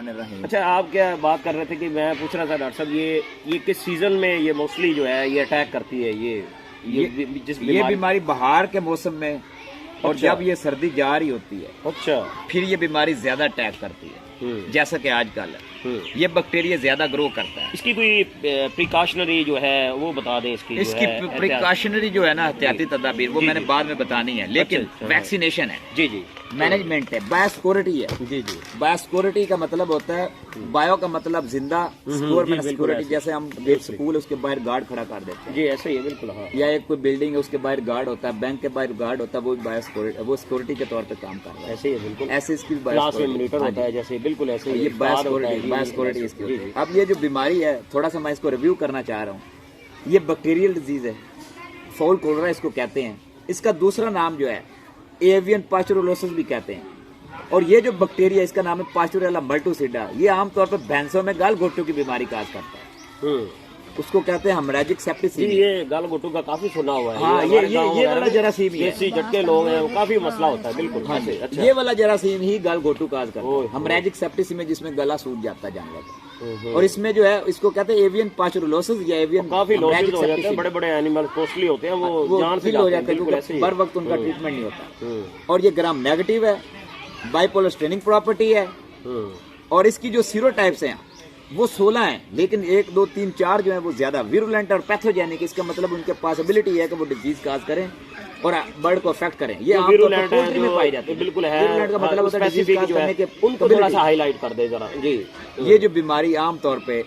बिस्मिल्लाहिर्रहमानिर्रहीम। अच्छा, आप क्या बात कर रहे थे कि मैं पूछ रहा था डॉक्टर साहब, ये किस सीजन में ये मोस्टली जो है ये अटैक करती है? ये बीमारी बहार के मौसम में, और अच्छा। जब ये सर्दी जा रही होती है अच्छा। फिर ये बीमारी ज्यादा अटैक करती है, जैसा कि आजकल है। ये बैक्टीरिया ज्यादा ग्रो करता है। इसकी कोई प्रिकॉशनरी जो है वो बता दें। इसकी प्रिकॉशनरी जो है ना, एहतियाती तदाबीर, वो मैंने बाद में बतानी है, लेकिन वैक्सीनेशन है, जी जी, मैनेजमेंट है, बायोसिक्योरिटी है। जी जी। बायोसिक्योरिटी का मतलब होता है, बायो का मतलब जिंदा, सिक्योर में सिक्योरिटी, जैसे हम एक स्कूल है उसके बाहर गार्ड खड़ा कर देते हैं, जी ऐसे ही है, बिल्कुल। हाँ। या एक कोई बिल्डिंग है उसके बाहर गार्ड होता है, बैंक के बाहर गार्ड होता है, वो बायोसिक्योरिटी, वो सिक्योरिटी के तौर पे काम कर रहा है। ऐसे ही है, बिल्कुल। ऐसे इसकी क्लास में मॉनिटर होता है जैसे, बिल्कुल ऐसे ही। ये बायोसिक्योरिटी इसकी होती है। अब ये जो बीमारी है, थोड़ा सा मैं इसको रिव्यू करना चाह रहा हूँ। ये बैक्टीरियल डिजीज है, फाउल कोलेरा इसको कहते हैं। इसका दूसरा नाम जो है एवियन पास्चुरोलोसिस भी कहते हैं। और ये जो बैक्टीरिया, इसका नाम है पास्चुरेला मल्टोसिडा। ये आमतौर पर भैंसों में गाल घोटू की बीमारी काज करता है। उसको कहते हैं हेमोरेजिक सेप्टिसिमिया। ये गाल घोटू का काफी सुना हुआ है। हाँ, ये वाला जरासीम ही है। देसी झटके लोग हैं, वो काफी मसला होता है, बिल्कुल। हाँ, अच्छा। ये वाला जरासीम ही गाल घोटू काज करता है, हेमोरेजिक सेप्टिसिमिया, जिसमें गला सूज जाता है जानवर का। और इसमें जो है, इसको कहते हैं एवियन पास्चुरोलोसिस या एवियन। काफी लॉसेस हो जाते हैं, बड़े बड़े एनिमल कॉस्टली होते हैं, वो जान से हो जाते हैं क्योंकि बर वक्त उनका ट्रीटमेंट नहीं होता। और ये ग्राम नेगेटिव है, बाइपोलर स्ट्रेनिंग प्रॉपर्टी है। और इसकी जो सीरोटाइप्स हैं वो 16 हैं, लेकिन 1, 2, 3, 4 जो है वो ज्यादा विरुलेंट और पैथोजेनिक। इसका मतलब उनके पॉसिबिलिटी है कि वो डिजीज काज करें और बर्ड को अफेक्ट करें। ये आमतौर पर पोल्ट्री में पाई जाती है, बिल्कुल है। विरुलेंट का मतलब होता है डिजीज काज करने के, उनको थोड़ा सा हाईलाइट कर दे जरा जी। ये जो बीमारी आमतौर पे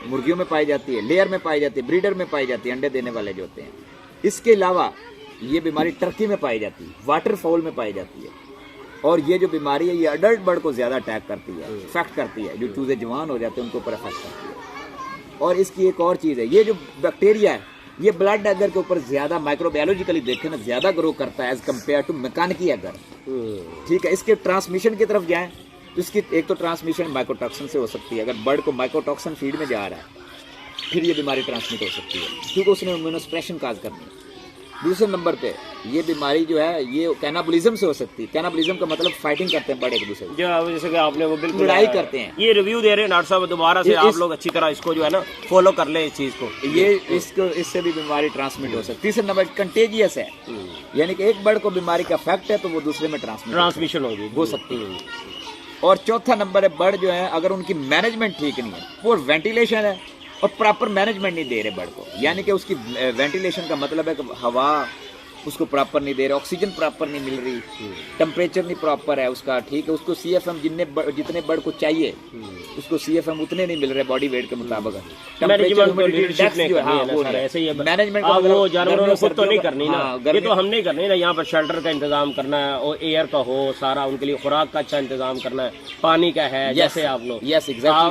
मुर्गियों में पाई जाती है, लेयर में पाई जाती है, ब्रीडर में पाई जाती है, अंडे देने वाले जो होते हैं। इसके अलावा ये बीमारी टर्की में पाई जाती है, वाटर फाउल में पाई जाती है। और ये जो बीमारी है ये अडल्ट बर्ड को ज्यादा अटैक करती है, इफेक्ट करती है। जो चूजे जवान हो जाते हैं उनको ऊपर इफेक्ट करती है। और इसकी एक और चीज है, ये जो बैक्टीरिया है ये ब्लड एगर के ऊपर ज्यादा माइक्रोबायोलॉजिकली देखें ना, ज्यादा ग्रो करता है एज कम्पेयर टू मैकेनिकी एगर। ठीक है, इसके ट्रांसमिशन की तरफ जाएं तो इसकी एक तो ट्रांसमिशन माइकोटॉक्सिन से हो सकती है। अगर बर्ड को माइकोटॉक्सिन फीड में जा रहा है फिर ये बीमारी ट्रांसमिट हो सकती है, क्योंकि उसने इम्यूनोसप्रेशन काज करनी है। दूसरे नंबर पे ये बीमारी जो है ये कैनाबलिज्म से हो सकती है। कैनाबलिज्म का मतलब फाइटिंग करते हैं बड़े एक दूसरे से, जैसे कि आपने वो बिल्कुल लड़ाई करते हैं। ये रिव्यू दे रहे हैं डॉक्टर साहब, दोबारा से आप लोग अच्छी तरह इसको जो है ना फॉलो कर ले इस चीज को। ये इससे भी बीमारी ट्रांसमिट हो सकती है। तीसरे नंबर कंटेजियस है, यानी कि एक बर्ड को बीमारी का इफेक्ट है तो वो दूसरे में ट्रांसमिशन हो सकती है। और चौथा नंबर है बर्ड जो है अगर उनकी मैनेजमेंट ठीक नहीं है, पुअर वेंटिलेशन है और प्रॉपर मैनेजमेंट नहीं दे रहे बर्ड को, यानी कि उसकी वेंटिलेशन का मतलब है कि हवा उसको प्रॉपर नहीं दे रहे, ऑक्सीजन प्रॉपर नहीं मिल रही, टेम्परेचर नहीं प्रॉपर है उसका, ठीक है, उसको सीएफएम जितने बर्ड को चाहिए उसको सीएफएम उतने नहीं मिल रहे बॉडी वेट के मुताबिक। मैनेजमेंट वो जानवरों ने खुद तो नहीं करनी ना, ये तो हमने करनी ना। यहाँ पर शेल्टर का इंतजाम करना है और एयर का हो सारा, उनके लिए खुराक का अच्छा इंतजाम करना है, पानी का है। जैसे आप लोग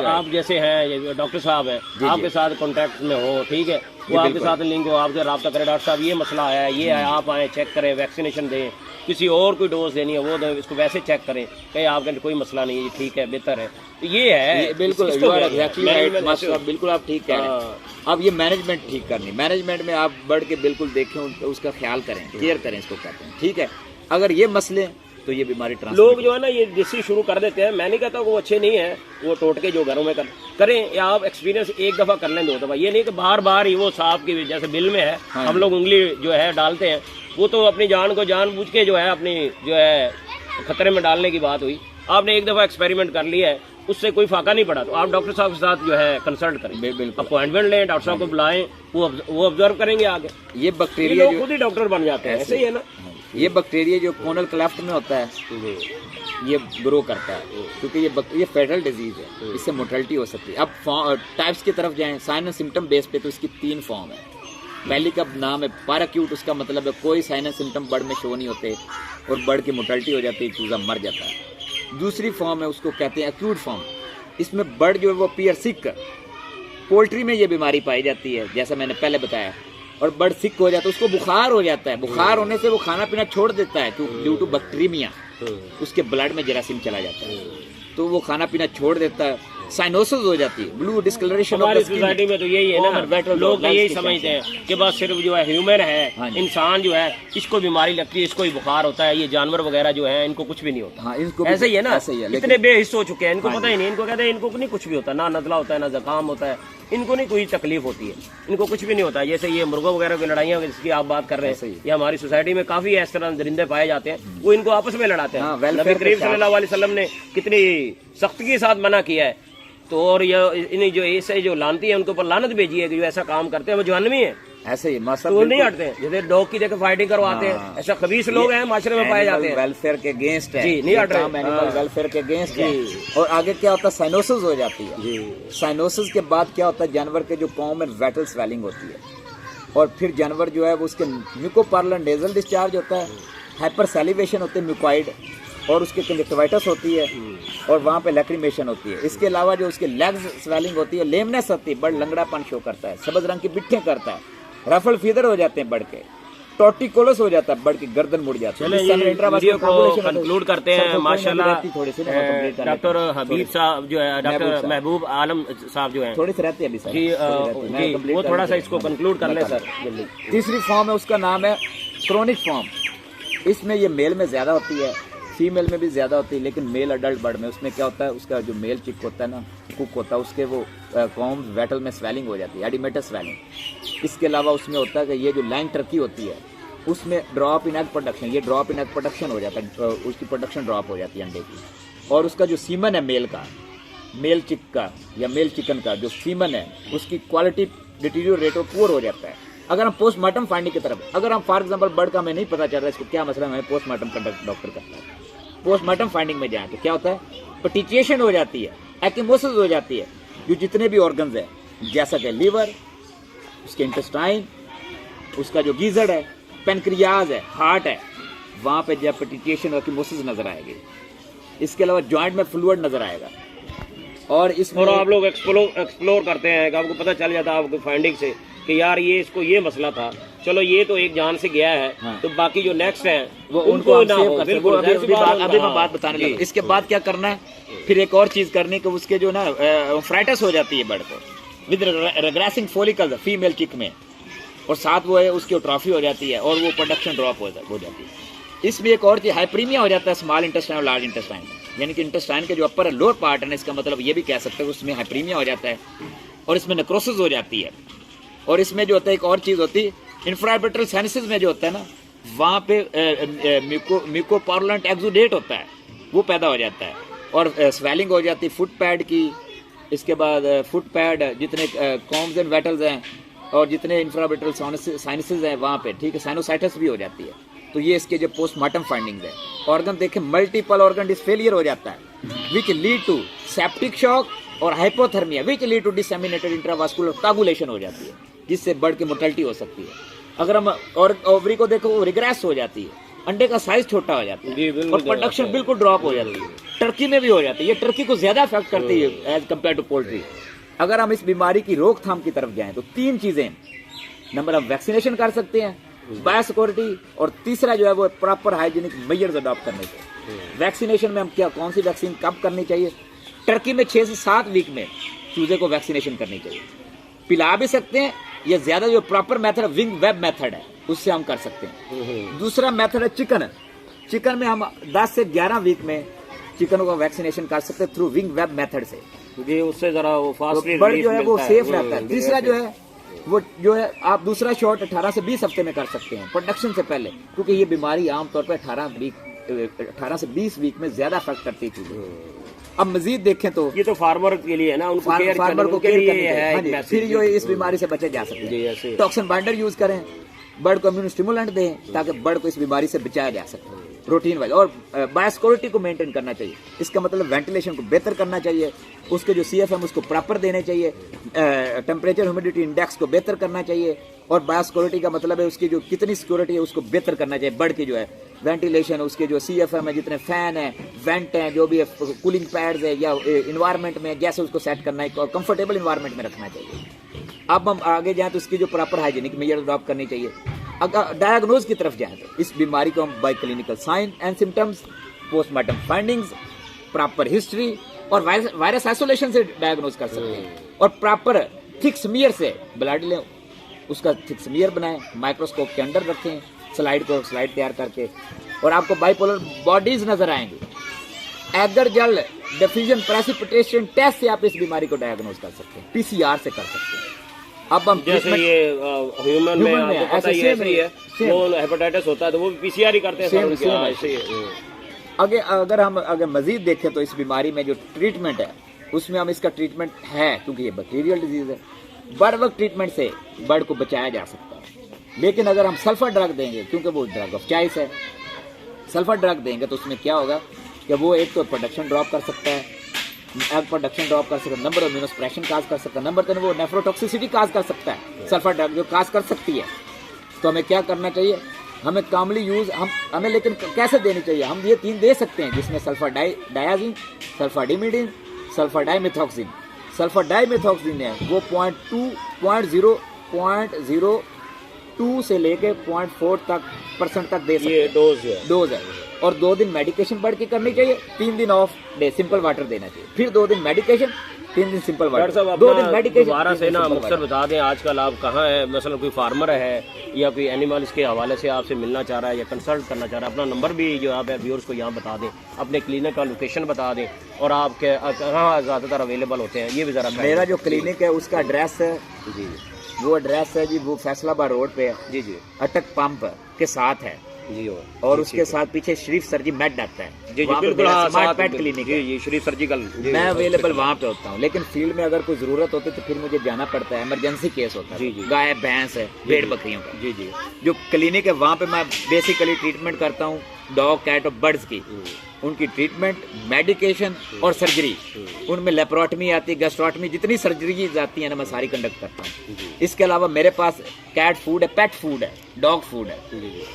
आप जैसे हैं डॉक्टर साहब हैं, आपके साथ कॉन्टेक्ट में हो, ठीक है, वो आपके साथ लिंक हो, आपसे रब्ता करें, डॉक्टर साहब ये मसला है, ये है, आप आए चेक करें, वैक्सीनेशन दें, किसी और कोई डोज देनी है वो दें, इसको वैसे चेक करें कहीं आपके कोई मसला नहीं है, ठीक है, बेहतर है। तो ये है बिल्कुल बिल्कुल आप ठीक कह रहे हैं। अब ये मैनेजमेंट ठीक करनी, मैनेजमेंट में आप बर्ड के बिल्कुल देखें, उसका ख्याल करें, केयर करें, इसको कहते हैं, ठीक है। अगर ये मसले तो ये बीमारी लोग जो है ना ये देसी शुरू कर देते हैं। मैं नहीं कहता वो अच्छे नहीं है, वो टोटके जो घरों में करें, या आप एक्सपीरियंस एक दफा कर लें, 2 दफा, ये नहीं कि बार बार ही वो सांप की जैसे बिल में है हम लोग उंगली जो है डालते हैं, वो तो अपनी जान को जानबूझ के जो है अपनी जो है खतरे में डालने की बात हुई। आपने एक दफा एक्सपेरिमेंट कर लिया है, उससे कोई फाका नहीं पड़ा, तो आप डॉक्टर साहब के साथ जो है कंसल्ट करें, अपॉइंटमेंट लें, डॉक्टर साहब को बुलाएं, वो ऑब्जर्व करेंगे आगे। ये बैक्टीरिया खुद ही डॉक्टर बन जाते हैं, ऐसे ही है ना। ये बैक्टीरिया जो कोनल क्लेफ्ट में होता है ये ग्रो करता है, क्योंकि ये फेटल डिजीज है, इससे मोर्टेलिटी हो सकती है। अब टाइप्स की तरफ जाएं, साइन एंड सिम्टम बेस पे, तो इसकी 3 फॉर्म है। पहली का नाम है पैराक्यूट, उसका मतलब है कोई साइन एंड सिम्टम बर्ड में शो नहीं होते और बर्ड की मोर्टेलिटी हो जाती है, चूजा मर जाता है। दूसरी फॉर्म है उसको कहते हैं एक्यूट फॉर्म, इसमें बर्ड जो है वो अपीयर सिक। पोल्ट्री में ये बीमारी पाई जाती है जैसा मैंने पहले बताया, और बर्ड सिक हो जाता है, उसको बुखार हो जाता है, बुखार होने से वो खाना पीना छोड़ देता है ड्यू टू बैक्टीरिया, उसके ब्लड में जरासीम चला जाता है, तो वो खाना पीना छोड़ देता है। साइनोसिस हो जाती है, ब्लू डिस्कलरेशन हमारी सोसाइटी में तो यही है ना, लोग तो यही समझते हैं कि बस सिर्फ जो है ह्यूमन है, इंसान जो है इसको बीमारी लगती है, इसको ही बुखार होता है, ये जानवर वगैरह जो है इनको कुछ भी नहीं होता। हाँ, इनको ऐसे ही है ना, इतने बेहिस हो चुके हैं, इनको हाँ, पता ही नहीं, इनको कहते हैं इनको नहीं कुछ भी होता, ना नजला होता है ना जुकाम होता है, इनको नहीं कोई तकलीफ होती है, इनको कुछ भी नहीं होता। जैसे ये मुर्गों वगैरह की लड़ाइयाँ जिसकी आप बात कर रहे हैं, ये हमारी सोसाइटी में काफी इस तरह दरिंदे पाए जाते हैं, वो इनको आपस में लड़ाते हैं। नबी करीम सल्लल्लाहु अलैहि वसल्लम ने कितनी सख्ती के साथ मना किया है, तो और ये इन्हें जो ऐसे जो लानती है उनके ऊपर लानत भेजी है कि जो ऐसा काम करते हैं वो जहन्नमी है। ऐसे ही तो वो नहीं हटते हैं, जैसे डॉग की जगह फाइटिंग करवाते हैं, ऐसा खबीस लोग हैं माशरे में पाए जाते हैं, वेलफेयर के अगेंस्ट है जी, नहीं हट रहे, एनिमल वेलफेयर के अगेंस्ट है। और आगे क्या होता है, साइनोसिस हो जाती है। साइनोसिस के बाद क्या होता है, जानवर के जो पाँव में वेटल स्वेलिंग होती है, और फिर जानवर जो है वो उसके म्यूकोपार्लन नेजल डिस्चार्ज होता है, हाइपर सैलिवेशन होते हैं म्यूकॉइड, और उसके कंजक्टिवाइटिस होती है, और वहाँ पे लैक्रिमेशन होती है। इसके अलावा जो उसके लेग्स स्वेलिंग होती है, लेमनेस होती है, बड़ लंगड़ापन शो करता है, सब्ज रंग की बिट्ठें करता है, रफल फीदर हो जाते हैं बढ़ के, टॉर्टिकोलस हो जाता है बढ़ के, गर्दन मुड़ जाती है। वीडियो को कंक्लूड करते हैं माशाल्लाह। डॉक्टर हबीब साहब जो है, डॉक्टर महबूब आलम साहब जो है, थोड़ी सी रहती है अभी जी, वो थोड़ा सा इसको कंक्लूड कर ले सर जल्दी। तीसरी फॉर्म है, उसका नाम है क्रोनिक फॉर्म। इसमें ये मेल में ज्यादा होती है, फीमेल में भी ज्यादा होती है, लेकिन मेल अडल्ट बर्ड में उसमें क्या होता है, उसका जो मेल चिक होता है ना, कुक होता है, उसके वो कॉम्स वेटल में स्वेलिंग हो जाती है, एडिमेटस स्वेलिंग। इसके अलावा उसमें होता है कि ये जो लाइन टर्की होती है उसमें ड्रॉप इन एग प्रोडक्शन, ये ड्रॉप इन एग प्रोडक्शन हो जाता है, उसकी प्रोडक्शन ड्रॉप हो जाती है अंडे की। और उसका जो सीमन है मेल का, मेल चिक का या मेल चिकन का जो सीमन है, उसकी क्वालिटी डिटीरियोरेट और पुअर हो जाता है। अगर हम पोस्टमार्टम फाइंडिंग की तरफ, अगर हम फॉर एग्जांपल बर्ड का हमें नहीं पता चल रहा है इसको क्या मसला है, हमें पोस्टमार्टम कंडक्ट डॉक्टर करता है, पोस्टमार्टम फाइंडिंग में जाए तो क्या होता है, पेटिटिएशन हो जाती है, एक्टिमोसिस हो जाती है, जो जितने भी ऑर्गन्स है जैसा कि लीवर, उसके इंटेस्टाइन, उसका जो गीजड़ है, पेनक्रियाज है, हार्ट है, वहां पे जब पेटिटिएशन और एक्टिमोसिस नजर आएगी। इसके अलावा जॉइंट में फ्लूइड नजर आएगा। और इसमें आप लोग एक्सप्लोर करते हैं कि आपको पता चल जाता है आपको फाइंडिंग से कि यार ये इसको ये मसला था, चलो ये तो एक जान से गया है। हाँ। तो बाकी जो नेक्स्ट है वो उनको ना हो। बिल्कुल अभी मैं बात बताने लगा। इसके बाद क्या करना है, फिर एक और चीज करनी कि उसके जो ना फ्राइटस हो जाती है बर्ड को विद रेग्रेसिंग फॉलिकल्स फीमेल चिक में, और साथ वो है उसकी ट्रॉफी हो जाती है और वो प्रोडक्शन ड्रॉप हो जाती है। इसमें एक और चीज हाइप्रीमिया हो जाता है स्मॉल इंटेस्टाइन और लार्ज इंटेस्टाइन, यानी कि इंटेस्टाइन के जो अपर लोअर पार्ट है, इसका मतलब ये भी कह सकते हैं उसमें हाइप्रीमिया हो जाता है, और इसमें नेक्रोसिस हो जाती है। और इसमें जो होता है एक और चीज होती है, इंफ्राऑर्बिटल साइनसिस में जो होता है ना, वहाँ पे म्यूकोपार्लेंट एक्सुडेट होता है, वो पैदा हो जाता है, और स्वेलिंग हो जाती है फुट पैड की। इसके बाद फुट पैड जितने कॉम्स एंड वेटल्स हैं और जितने इंफ्राऑर्बिटल साइनसिस हैं वहाँ पे, ठीक है, साइनोसाइटिस भी हो जाती है। तो ये इसके जो पोस्टमार्टम फाइंडिंग्स है। ऑर्गन देखें, मल्टीपल ऑर्गन डिसफेलियर हो जाता है which lead to septic shock और hypothermia which lead to disseminated intravascular coagulation हो जाती है, जिससे बर्ड की मोर्टेलिटी हो सकती है। अगर हम और ओवरी को देखो, वो रिग्रेस हो जाती है, अंडे का साइज छोटा हो जाता है और प्रोडक्शन बिल्कुल ड्रॉप हो जाती है। टर्की में भी हो जाती है, ये टर्की को ज्यादा अफेक्ट करती है एज कम्पेयर टू पोल्ट्री। अगर हम इस बीमारी की रोकथाम की तरफ जाएं तो 3 चीजें, नंबर हम वैक्सीनेशन कर सकते हैं, बायोसिक्योरिटी, और तीसरा जो है वो प्रॉपर हाइजीनिक मेजर्स अडॉप्ट करने चाहिए। वैक्सीनेशन में हम क्या, कौन सी वैक्सीन कब करनी चाहिए? टर्की में 6 से 7 वीक में चूजे को वैक्सीनेशन करनी चाहिए। पिला भी सकते हैं, या ज्यादा जो proper method wing web method है उससे हम कर सकते हैं। दूसरा मेथड है चिकन। चिकन में हम 10 से 11 वीक में चिकन को वैक्सीनेशन कर सकते हैं थ्रू विंग वेब मेथड से, क्योंकि उससे जरा वो फास्ट बर्ड जो है वो सेफ रहता है। तीसरा जो है वो जो है आप दूसरा शॉट 18 से 20 हफ्ते में कर सकते हैं प्रोडक्शन से पहले, क्योंकि ये बीमारी आमतौर पर 18 से 20 वीक में ज्यादा अफेक्ट करती है। अब मजीद देखें तो ये तो फार्मर के लिए है ना, उनको फार्मर को केयर करनी है, फिर जो इस बीमारी से बचे जा सकते हैं। टॉक्सिन बाइंडर यूज करें, बर्ड को इम्यून स्टिमुलेंट दें ताकि बर्ड को इस बीमारी से बचाया जा सके रूटीन वाइज। और बायोसिक्योरिटी को मेंटेन करना चाहिए, इसका मतलब वेंटिलेशन को बेहतर करना चाहिए, उसके जो CFM उसको प्रॉपर देने चाहिए, टेम्परेचर ह्यूमिडिटी इंडेक्स को बेहतर करना चाहिए, और बायोसिक्योरिटी का मतलब है उसकी जो कितनी सिक्योरिटी है उसको बेहतर करना चाहिए। बर्ड की जो है वेंटिलेशन, उसके जो CFM है, जितने फैन है, वेंट है, जो भी है, कूलिंग पैड्स है, या इन्वायरमेंट में जैसे उसको सेट करना है, कंफर्टेबल इन्वायरमेंट में रखना चाहिए। अब हम आगे जाएं तो उसकी जो प्रॉपर हाइजीनिक मेजर अडॉप्ट करनी चाहिए। अगर डायग्नोज की तरफ जाएं तो इस बीमारी को हम by clinical sign and symptoms, postmortem findings, proper history और वायरस आइसोलेशन से डायग्नोज कर सकते हैं। और प्रॉपर थिक स्मीयर से ब्लड लें, उसका थिक स्मीयर बनाएं, माइक्रोस्कोप के अंदर रखें, स्लाइड तैयार करके, और आपको बाइपोलर बॉडीज नजर आएंगी। Agar gel diffusion precipitation test से आप इस बीमारी को डायग्नोज कर सकते हैं, पीसीआर से कर सकते हैं। अब हम जैसे ये ह्यूमन में आपको पता ही है, वो हेपेटाइटिस होता है तो वो पीसीआर ही करते हैं। अगर मजीद देखें तो इस बीमारी में जो ट्रीटमेंट है उसमें हम इसका ट्रीटमेंट है, क्योंकि ये बैक्टीरियल डिजीज है, बर्ड वक्त ट्रीटमेंट से बर्ड को बचाया जा सकता है। लेकिन अगर हम सल्फर ड्रग देंगे, क्योंकि वो ड्रग ऑफ चॉइस है, सल्फर ड्रग देंगे तो उसमें क्या होगा कि वो एक तो प्रोडक्शन ड्रॉप कर सकता है, एग प्रोडक्शन ड्रॉप कर सकता है, नंबर ऑफ इम्यूनोसप्रेशन काज कर सकता है, नंबर 3 वो नेफ्रोटॉक्सिसिटी काज कर सकता है, सल्फर ड्रग जो काज कर सकती है। तो हमें क्या करना चाहिए, हमें कामली यूज हमें लेकिन कैसे देनी चाहिए, हम ये 3 दे सकते हैं, जिसमें सल्फर डायाजीन, सल्फर डिमिडीन, सल्फर डाइमेथॉक्सिन। सल्फर डाइमेथॉक्सिन है वो 0.02 से लेके 0.4% तक दे सकते हैं, डोज है। और 2 दिन मेडिकेशन बढ़ के करनी चाहिए, 3 दिन ऑफ डे सिंपल वाटर देना चाहिए, फिर 2 दिन मेडिकेशन, 3 दिन सिंपल वाटर, 2 दिन मेडिकेशन। दोबारा से ना मुख्तर बता दें, आजकल आप कहाँ हैं, मसलन कोई फार्मर है या कोई एनिमल्स के हवाले से आपसे मिलना चाह रहा है या कंसल्ट करना चाह रहा है, अपना नंबर भी जो आप व्यूअर्स को यहाँ बता दें, अपने क्लिनिक का लोकेशन बता दें, और आप कहाँ ज़्यादातर अवेलेबल होते हैं ये भी ज़रा। मेरा जो क्लिनिक है उसका एड्रेस है जी, वो एड्रेस है जी, वो फैसलाबाद रोड पे है जी जी, अटक पंप के साथ है जी, और उसके साथ पीछे शरीफ सर्जी मेड आता है जी जी, बिल्कुल स्मार्ट पेट क्लिनिक है जी, शरीफ सर्जिकल, मैं अवेलेबल वहाँ पे होता हूँ। लेकिन फील्ड में अगर कोई जरूरत होती है तो फिर मुझे जाना पड़ता है, इमरजेंसी केस होता है जी जी, गाय भैंस है, भेड़ बकरियों का जी जी। जो क्लिनिक है वहाँ पे मैं बेसिकली ट्रीटमेंट करता हूँ डॉग, कैट और बर्ड्स की, उनकी ट्रीटमेंट, मेडिकेशन और सर्जरी, उनमें लेप्रोटमी आती है, गैस्ट्रोटमी, जितनी सर्जरी जाती है ना मैं सारी कंडक्ट करता हूँ। इसके अलावा मेरे पास कैट फूड है, पेट फूड है, डॉग फूड है,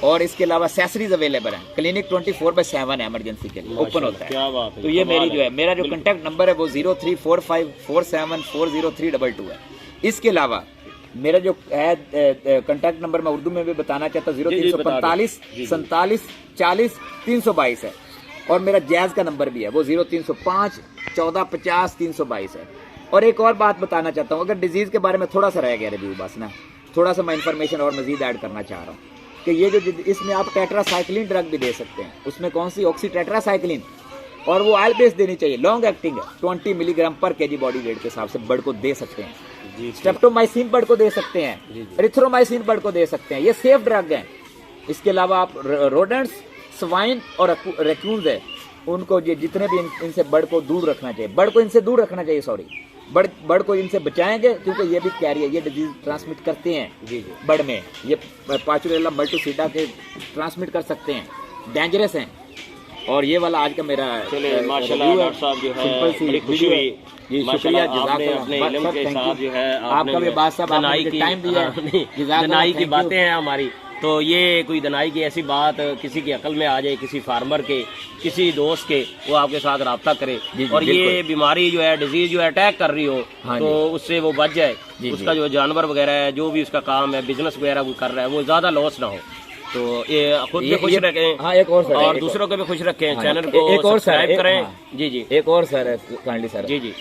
और इसके अलावा एक्सेसरीज अवेलेबल है। क्लिनिक 24/7 है, इमरजेंसी के लिए ओपन होता है। क्या बात है। तो ये मेरी जो है, मेरा जो कॉन्टैक्ट नंबर है वो 0345474032 है। इसके अलावा मेरा जो है कॉन्टैक्ट नंबर मैं उर्दू में भी बताना चाहता हूँ, 0345 47 40 322 है। और मेरा जैज का नंबर भी है, वो 0305 14 50 322 है। और एक और बात बताना चाहता हूँ, अगर डिजीज के बारे में थोड़ा सा रह गया रिव्यू, बस ना थोड़ा सा मैं इन्फॉर्मेशन और मजीद ऐड करना चाह रहा हूँ कि ये जो इसमें आप टेट्रासाइक्लिन ड्रग भी दे सकते हैं। उसमें कौन सी, ऑक्सी टेट्रासाइक्लिन, और वो ऑयल बेस देनी चाहिए, लॉन्ग एक्टिंग है, 20 मिलीग्राम पर केजी बॉडी वेट के हिसाब से बर्ड को दे सकते हैं। स्ट्रेप्टोमाइसिन बर्ड को दे सकते हैं, एरिथ्रोमाइसिन बर्ड को दे सकते हैं, ये सेफ ड्रग है। इसके अलावा आप रोडेंट्स, स्वाइन और रैकून्स है, उनको जितने भी इनसे बर्ड को दूर रखना चाहिए, बर्ड को इनसे दूर रखना चाहिए, सॉरी, बर्ड को इनसे बचाएंगे, क्योंकि ये भी कैरियर, ये डिजीज ट्रांसमिट करते हैं जी जी बर्ड में, ये पाचुरेला मल्टोसीडा के ट्रांसमिट कर सकते हैं, डेंजरस हैं। और ये वाला आज का मेरा माशाल्लाह डॉक्टर साहब जो है, बड़ी खुशी हुई जी, शुक्रिया, आपका भी बात साहब, आपने टाइम दिया, दनाई की बातें हैं हमारी। तो ये कोई दनाई की ऐसी बात किसी की अकल में आ जाए, किसी फार्मर के, किसी दोस्त के, वो आपके साथ रब्ता करे और ये बीमारी जो है, डिजीज जो है अटैक कर रही हो, तो उससे वो बच जाए, उसका जो जानवर वगैरह है, जो भी उसका काम है, बिजनेस वगैरह वो कर रहा है, वो ज्यादा लॉस ना हो। तो ये खुद भी खुश रखें, हाँ, एक और दूसरों को भी खुश रखें, चैनल को सब्सक्राइब करें जी जी। एक और सर काइंडली सर जी जी,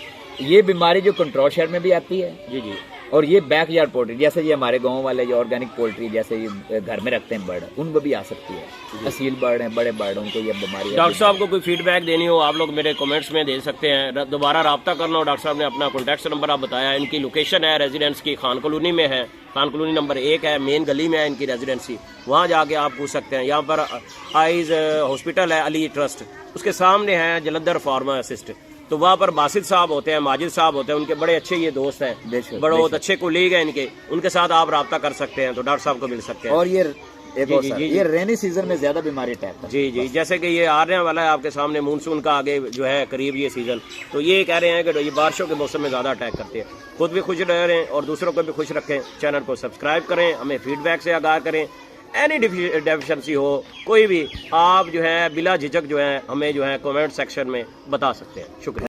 ये बीमारी जो कंट्रोल शहर में भी आती है जी जी, और ये बैकयार्ड पोल्ट्री, जैसे ये हमारे गांव वाले जो ऑर्गेनिक पोल्ट्री, जैसे ये घर में रखते हैं बर्ड, उनको भी आ सकती है। असील बर्ड हैं, बड़े बर्ड, उनको ये बीमारी। डॉक्टर साहब को कोई फीडबैक देनी हो, आप लोग मेरे कमेंट्स में दे सकते हैं, दोबारा रब्ता करना हो। डॉक्टर साहब ने अपना कॉन्टैक्ट नंबर आप बताया, इनकी लोकेशन है रेजिडेंस की खान कॉलोनी में है, खान कॉलोनी नंबर 1 है, मेन गली में है इनकी रेजिडेंसी, वहाँ जाके आप पूछ सकते हैं। यहाँ पर आइज हॉस्पिटल है अली ट्रस्ट, उसके सामने है जलंधर फार्मा असिस्ट, तो वहाँ पर बासित साहब होते हैं, माजिद साहब होते हैं, उनके बड़े अच्छे ये दोस्त हैं, बहुत अच्छे कोलीग हैं इनके, उनके साथ आप रब्ता कर सकते हैं, तो डॉक्टर साहब को मिल सकते हैं। और ये एक और सर, ये रेनी सीजन में ज्यादा बीमारी अटैक है जी जी, जैसे कि ये आने वाला है आपके सामने, मानसून का आगे जो है करीब ये सीजन, तो ये कह रहे हैं कि ये बारिशों के मौसम में ज्यादा अटैक करते हैं। खुद भी खुश रह रहे हैं और दूसरों को भी खुश रखें। चैनल को सब्सक्राइब करें, हमें फीडबैक से आगाह करें, एनी डेफिशिएंसी हो कोई भी, आप जो है बिला झिझक जो है हमें जो है कमेंट सेक्शन में बता सकते हैं। शुक्रिया।